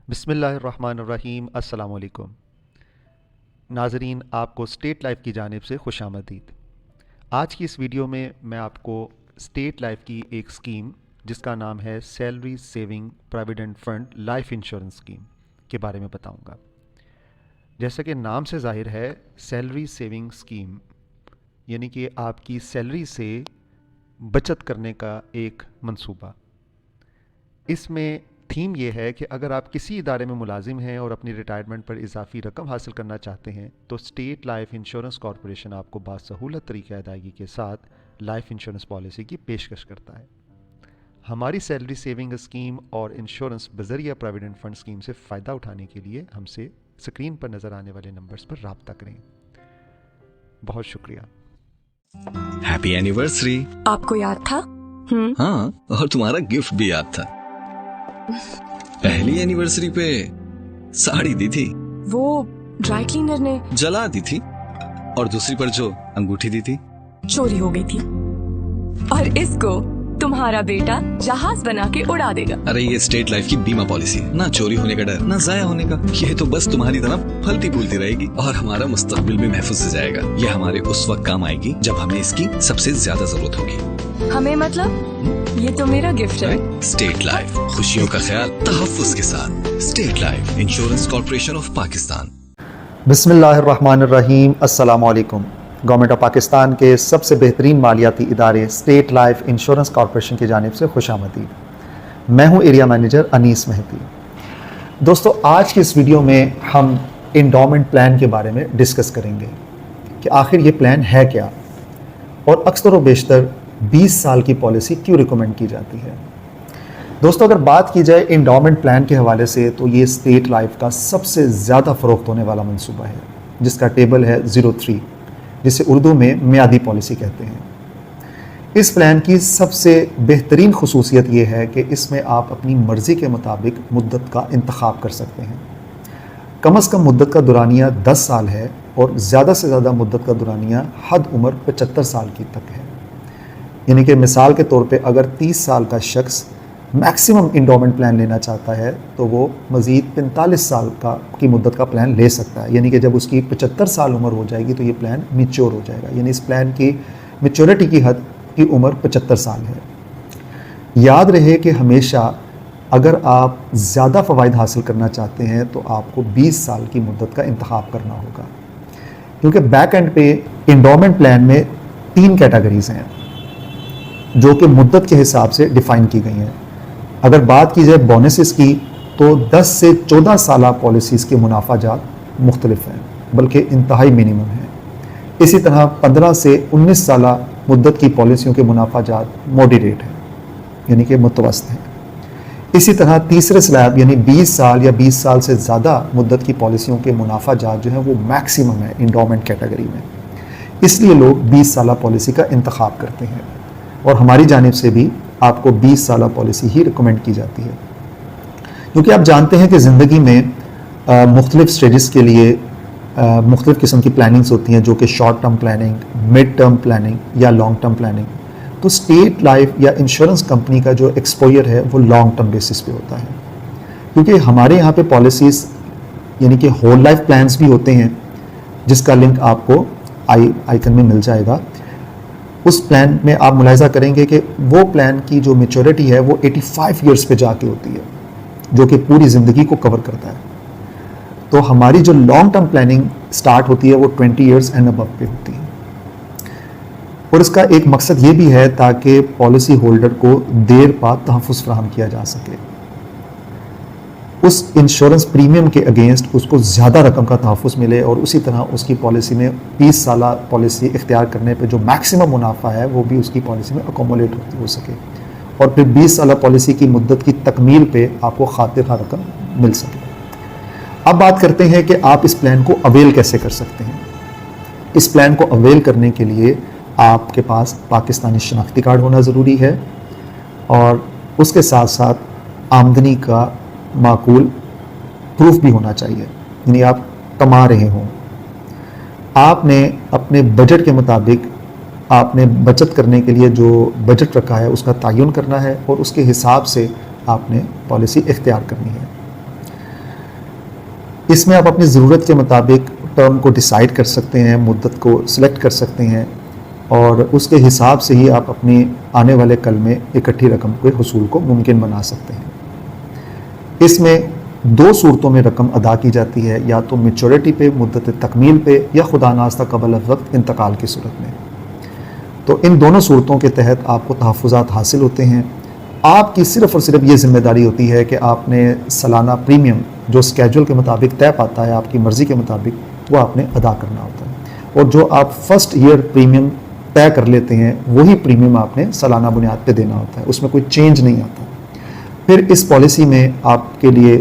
बिस्मिल्लाहिर्रहमानिर्रहीम। अस्सलाम वालेकुम नाजरीन, आपको स्टेट लाइफ की जानिब से खुश आमदीद। आज की इस वीडियो में मैं आपको स्टेट लाइफ की एक स्कीम जिसका नाम है salary saving provident fund life insurance scheme के बारे में बताऊंगा। जैसा कि नाम से ज़ाहिर है, सैलरी सेविंग स्कीम यानी कि आपकी सैलरी से बचत करने का एक मंसूबा। इसमें थीम ये है कि अगर आप किसी इदारे में मुलाजिम हैं और अपनी रिटायरमेंट पर इजाफी रकम हासिल करना चाहते हैं तो स्टेट लाइफ इंश्योरेंस कॉरपोरेशन आपको बासहूलत तरीक़े अदायगी के साथ लाइफ इंश्योरेंस पॉलिसी की पेशकश करता है। हमारी सैलरी सेविंग स्कीम और इंश्योरेंस बज़रिया प्रोविडेंट फंड स्कीम से फ़ायदा उठाने के लिए हमसे स्क्रीन पर नज़र आने वाले नंबर्स पर राब्ता करें। बहुत शुक्रिया। Happy anniversary. आपको याद था? हाँ, और तुम्हारा गिफ्ट भी याद था। पहली एनिवर्सरी पे साड़ी दी थी, वो ड्राई क्लीनर ने जला दी थी, और दूसरी पर जो अंगूठी दी थी चोरी हो गई थी, और इसको तुम्हारा बेटा जहाज बना के उड़ा देगा। अरे ये स्टेट लाइफ की बीमा पॉलिसी, ना चोरी होने का डर, ना जाया होने का। ये तो बस तुम्हारी तरह फलती फूलती रहेगी और हमारा मुस्तकबिल भी महफूज हो जाएगा। ये हमारे उस वक्त काम आएगी जब हमें इसकी सबसे ज्यादा जरूरत होगी। हमें मतलब ये तो मेरा गिफ्ट है। स्टेट लाइफ, खुशियों का ख्याल तहफ्फुज़ के साथ। State life insurance corporation of Pakistan. बिस्मिल्लाहिर्रहमानिर्रहीम। अस्सलाम वालेकुम। गवर्नमेंट ऑफ पाकिस्तान के सबसे बेहतरीन मालियाती इदारे स्टेट लाइफ इंश्योरेंस कॉर्पोरेशन की जानिब से खुश आमदीद। मैं हूँ एरिया मैनेजर अनीस मेहदी। दोस्तों, आज की इस वीडियो में हम इंडोमेंट प्लान के बारे में डिस्कस करेंगे कि आखिर ये प्लान है क्या और अक्सर व बेशतर 20 साल की पॉलिसी क्यों रिकमेंड की जाती है। दोस्तों, अगर बात की जाए इंडोमेंट प्लान के हवाले से तो ये स्टेट लाइफ का सबसे ज़्यादा फ़रोख्त होने वाला मंसूबा है, जिसका टेबल है 03, जिसे उर्दू में मियादी पॉलिसी कहते हैं। इस प्लान की सबसे बेहतरीन खुसूसियत ये है कि इसमें आप अपनी मर्ज़ी के मुताबिक मुद्दत का इंतखाब कर सकते हैं। कम अज़ कम मुद्दत का दुरानिया 10 साल है और ज़्यादा से ज़्यादा मुद्दत का दुरानिया हद उम्र 75 साल की तक है। यानी कि मिसाल के तौर पे अगर 30 साल का शख्स मैक्सिमम इंडोमेंट प्लान लेना चाहता है तो वो मज़ीद 45 साल की मुद्दत का प्लान ले सकता है। यानी कि जब उसकी 75 साल उम्र हो जाएगी तो ये प्लान मैच्योर हो जाएगा। यानी इस प्लान की मैच्योरिटी की हद की उम्र 75 साल है। याद रहे कि हमेशा अगर आप ज़्यादा फ़वाइद हासिल करना चाहते हैं तो आपको 20 साल की मुद्दत का इंतखाब करना होगा, क्योंकि बैक एंड पे इंडोमेंट प्लान में 3 कैटेगरीज़ हैं जो कि मुद्दत के हिसाब से डिफ़ाइन की गई हैं। अगर बात की जाए बोनसेस की तो 10 से 14 साल पॉलिसीज़ के मुनाफाजात मुख्तलिफ हैं, बल्कि इंतहाई मिनिमम है। इसी तरह 15 से 19 साल मुद्दत की पॉलिसियों के मुनाफाजात मॉडरेट हैं, यानी कि मुतवसत हैं। इसी तरह तीसरे स्लैब यानी 20 साल या 20 साल से ज़्यादा मुद्दत की पॉलिसियों के मुनाफाजात जो हैं वो मैक्सिमम है इंडोमेंट कैटेगरी में। इसलिए लोग 20 साल पॉलिसी का इंतखाब करते हैं और हमारी जानिब से भी आपको 20 साल पॉलिसी ही रिकमेंड की जाती है, क्योंकि आप जानते हैं कि ज़िंदगी में मुख्तलिफ स्टेजेस के लिए मुख्तलिफ किस्म की प्लानिंग्स होती हैं, जो कि short term planning, mid term planning या लॉन्ग टर्म प्लानिंग। तो स्टेट लाइफ या इंश्योरेंस कंपनी का जो एक्सपोजर है वो लॉन्ग टर्म बेसिस पे होता है, क्योंकि हमारे यहाँ पे पॉलिसीज़ यानी कि होल लाइफ प्लान्स भी होते हैं, जिसका लिंक आपको आइकन में मिल जाएगा। उस प्लान में आप मुलाहिज़ा करेंगे कि वो प्लान की जो मैच्योरिटी है वो 85 ईयर्स पे जाके होती है, जो कि पूरी ज़िंदगी को कवर करता है। तो हमारी जो लॉन्ग टर्म प्लानिंग स्टार्ट होती है वो 20 ईयर्स एंड अबव पे होती है, और इसका एक मकसद ये भी है ताकि पॉलिसी होल्डर को देर बाद तहफ़्फ़ुज़ फराहम किया जा सके। उस इंश्योरेंस प्रीमियम के अगेंस्ट उसको ज़्यादा रकम का तहफ़्फ़ुज़ मिले और उसी तरह उसकी पॉलिसी में 20 साल पॉलिसी इख्तियार करने पे जो मैक्सिमम मुनाफा है वो भी उसकी पॉलिसी में अकोमोलेट हो सके, और फिर 20 साल पॉलिसी की मुद्दत की तकमील पे आपको खातिर खा रकम मिल सके। अब बात करते हैं कि आप इस प्लान को अवेल कैसे कर सकते हैं। इस प्लान को अवेल करने के लिए आपके पास पाकिस्तानी शनाख्ती कार्ड होना ज़रूरी है, और उसके साथ साथ आमदनी का माकूल प्रूफ भी होना चाहिए, यानी आप कमा रहे हों। आपने अपने बजट के मुताबिक आपने बचत करने के लिए जो बजट रखा है उसका तयन करना है और उसके हिसाब से आपने पॉलिसी इख्तियार करनी है। اس میں آپ اپنی ضرورت کے مطابق ٹرم کو ڈیسائیڈ کر سکتے ہیں، مدت کو سلیکٹ کر سکتے ہیں، اور اس کے حساب سے ہی آپ اپنی آنے والے کل میں اکٹھی رقم کے حصول کو ممکن بنا سکتے ہیں۔ اس میں 2 صورتوں میں رقم ادا کی جاتی ہے، یا تو میچورٹی پہ، مدت تکمیل پہ، یا خدا ناخواستہ قبل از وقت انتقال کی صورت میں۔ تو ان دونوں صورتوں کے تحت آپ کو تحفظات حاصل ہوتے ہیں۔ آپ کی صرف اور صرف یہ ذمہ داری ہوتی ہے کہ آپ نے سالانہ پریمیم جو اسکیجول کے مطابق طے پاتا ہے، آپ کی مرضی کے مطابق، وہ آپ نے ادا کرنا ہوتا ہے، اور جو آپ فرسٹ ایئر پریمیم طے کر لیتے ہیں وہی پریمیم آپ نے سالانہ بنیاد پہ دینا ہوتا ہے، اس میں کوئی چینج نہیں آتا۔ پھر اس پالیسی میں آپ کے لیے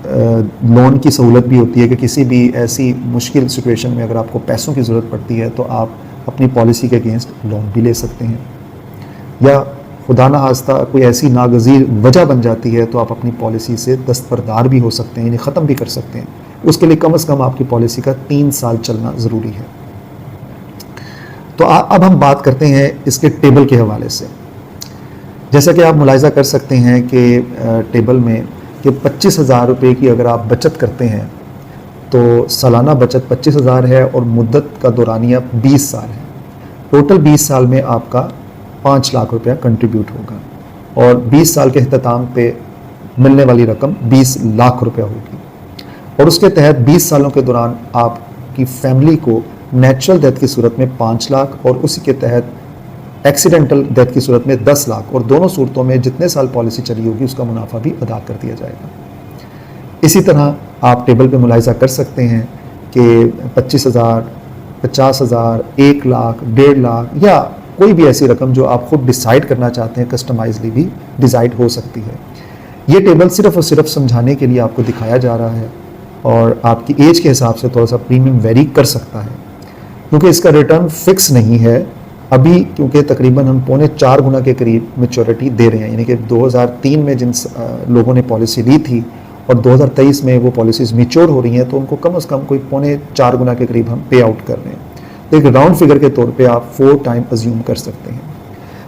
لون کی سہولت بھی ہوتی ہے کہ کسی بھی ایسی مشکل سچویشن میں اگر آپ کو پیسوں کی ضرورت پڑتی ہے تو آپ اپنی پالیسی کے اگینسٹ لون بھی لے سکتے ہیں، یا خدا نخواستہ کوئی ایسی ناگزیر وجہ بن جاتی ہے تو آپ اپنی پالیسی سے دستبردار بھی ہو سکتے ہیں، یعنی ختم بھی کر سکتے ہیں۔ اس کے لیے کم از کم آپ کی پالیسی کا 3 سال چلنا ضروری ہے۔ تو اب ہم بات کرتے ہیں اس کے ٹیبل کے حوالے سے۔ جیسا کہ آپ ملاحظہ کر سکتے ہیں کہ ٹیبل میں کہ 25,000 روپے کی اگر آپ بچت کرتے ہیں تو سالانہ بچت 25,000 ہے، اور مدت کا دورانیہ 20 سال ہے۔ ٹوٹل 20 سال میں آپ کا 5 لاکھ روپیہ کنٹریبیوٹ ہوگا، اور 20 سال کے اختتام پہ ملنے والی رقم 20 لاکھ روپیہ ہوگی، اور اس کے تحت 20 سالوں کے دوران آپ کی فیملی کو نیچرل ڈیتھ کی صورت میں 5 لاکھ، اور اسی کے تحت ایکسیڈنٹل ڈیتھ کی صورت میں 10 لاکھ، اور دونوں صورتوں میں جتنے سال پالیسی چلی ہوگی اس کا منافع بھی ادا کر دیا جائے گا۔ اسی طرح آپ ٹیبل پہ ملاحظہ کر سکتے ہیں کہ 25,000، 50,000، 1 لاکھ، 1.5 لاکھ، یا کوئی بھی ایسی رقم جو آپ خود ڈیسائیڈ کرنا چاہتے ہیں، کسٹمائزلی بھی ڈیسائیڈ ہو سکتی ہے۔ یہ ٹیبل صرف اور صرف سمجھانے کے لیے آپ کو دکھایا جا رہا ہے، اور آپ کی ایج کے حساب سے تھوڑا سا پریمیم ویری کر سکتا ہے، کیونکہ اس کا ریٹرن فکس نہیں ہے ابھی، کیونکہ تقریباً ہم 4.25 گنا کے قریب میچورٹی دے رہے ہیں، یعنی کہ 2003 میں جن لوگوں نے پالیسی لی تھی اور 2023 میں وہ پالیسیز میچور ہو رہی ہیں، تو ان کو کم از کم کوئی 4.25 گنا کے قریب ہم پے آؤٹ کر رہے ہیں۔ تو ایک راؤنڈ فگر کے طور پہ آپ 4 ٹائم ازیوم کر سکتے ہیں۔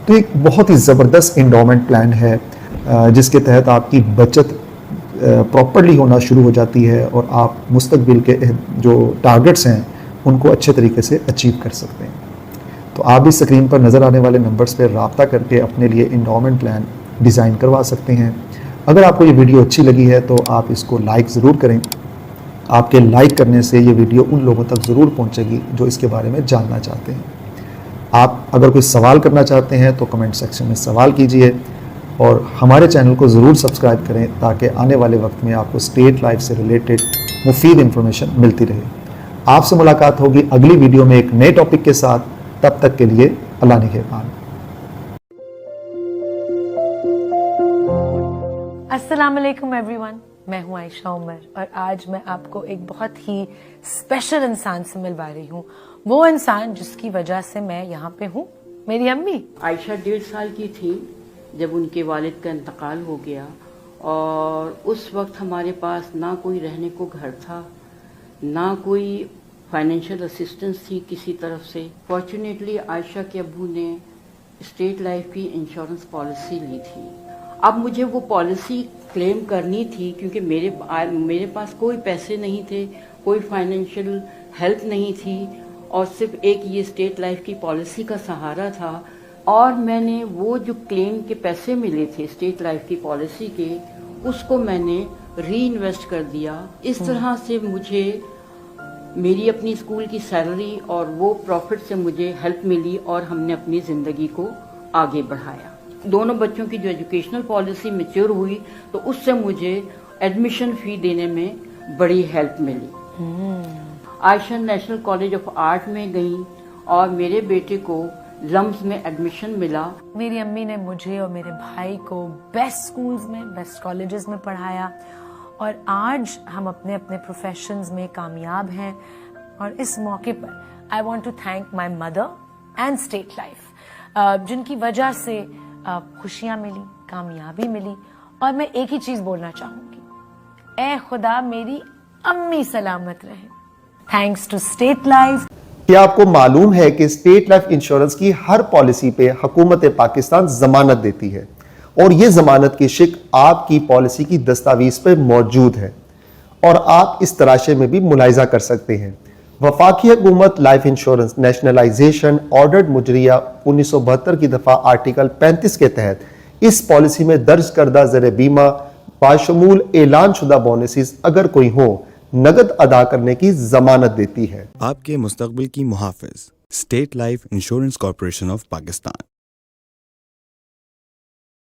تو ایک بہت ہی زبردست انڈومنٹ پلان ہے جس کے تحت آپ کی بچت پراپرلی ہونا شروع ہو جاتی ہے، اور آپ مستقبل کے جو ٹارگٹس ہیں ان کو اچھے طریقے سے اچیو کر سکتے ہیں۔ تو آپ بھی اسکرین پر نظر آنے والے نمبرز پہ رابطہ کر کے اپنے لیے انڈومنٹ پلان ڈیزائن کروا سکتے ہیں۔ اگر آپ کو یہ ویڈیو اچھی لگی ہے تو آپ اس کو لائک ضرور کریں۔ آپ کے لائک کرنے سے یہ ویڈیو ان لوگوں تک ضرور پہنچے گی جو اس کے بارے میں جاننا چاہتے ہیں۔ آپ اگر کوئی سوال کرنا چاہتے ہیں تو کمنٹ سیکشن میں سوال کیجئے، اور ہمارے چینل کو ضرور سبسکرائب کریں تاکہ آنے والے وقت میں آپ کو اسٹیٹ لائف سے ریلیٹڈ مفید انفارمیشن ملتی رہے۔ آپ سے ملاقات ہوگی اگلی ویڈیو میں ایک نئے ٹاپک کے ساتھ۔ تب تک کے لیے اللہ نگہبان۔ السلام علیکم ایوری ون، میں ہوں عائشہ عمر، اور آج میں آپ کو ایک بہت ہی اسپیشل انسان سے ملوا رہی ہوں، وہ انسان جس کی وجہ سے میں یہاں پہ ہوں، میری امی۔ عائشہ 1.5 سال کی تھی جب ان کے والد کا انتقال ہو گیا، اور اس وقت ہمارے پاس نہ کوئی رہنے کو گھر تھا، نہ کوئی فائنینشیل اسسٹنس تھی کسی طرف سے۔ فارچونیٹلی عائشہ کے ابو نے اسٹیٹ لائف کی انشورنس پالیسی لی تھی۔ اب مجھے وہ پالیسی کلیم کرنی تھی کیونکہ میرے پاس کوئی پیسے نہیں تھے، کوئی فائنینشیل ہیلپ نہیں تھی، اور صرف ایک یہ اسٹیٹ لائف کی پالیسی کا سہارا تھا، اور میں نے وہ جو کلیم کے پیسے ملے تھے اسٹیٹ لائف کی پالیسی کے، اس کو میں نے ری انویسٹ کر دیا۔ اس طرح سے مجھے میری اپنی اسکول کی سیلری اور وہ پروفٹ سے مجھے ہیلپ ملی، اور ہم نے اپنی زندگی کو آگے بڑھایا۔ دونوں بچوں کی جو ایجوکیشنل پالیسی میچور ہوئی تو اس سے مجھے ایڈمیشن فی دینے میں بڑی ہیلپ ملی۔ عائشہ نیشنل کالج آف آرٹ میں گئیں، اور میرے بیٹے کو لمز میں ایڈمیشن ملا۔ میری امی نے مجھے اور میرے بھائی کو بیسٹ سکولز میں، بیسٹ کالجز میں پڑھایا، اور آج ہم اپنے اپنے پروفیشنز میں کامیاب ہیں، اور اس موقع پر I want to thank my mother and state life, جن کی وجہ سے خوشیاں ملی، کامیابی ملی، اور میں ایک ہی چیز بولنا چاہوں گی، اے خدا میری امی سلامت رہے۔ Thanks to State Life. کیا آپ کو معلوم ہے کہ اسٹیٹ لائف انشورنس کی ہر پالیسی پہ حکومت پاکستان ضمانت دیتی ہے، اور یہ ضمانت کی شک آپ کی پالیسی کی دستاویز پہ موجود ہے، اور آپ اس تراشے میں بھی ملاحظہ کر سکتے ہیں۔ وفاقی حکومت لائف انشورنس نیشنلائزیشن آرڈرڈ مجریہ 1972 کی دفعہ آرٹیکل 35 کے تحت اس پالیسی میں درج کردہ زر بیمہ باشمول اعلان شدہ بونسز اگر کوئی ہو نقد ادا کرنے کی ضمانت دیتی ہے۔ آپ کے مستقبل کی محافظ state life insurance corporation of Pakistan.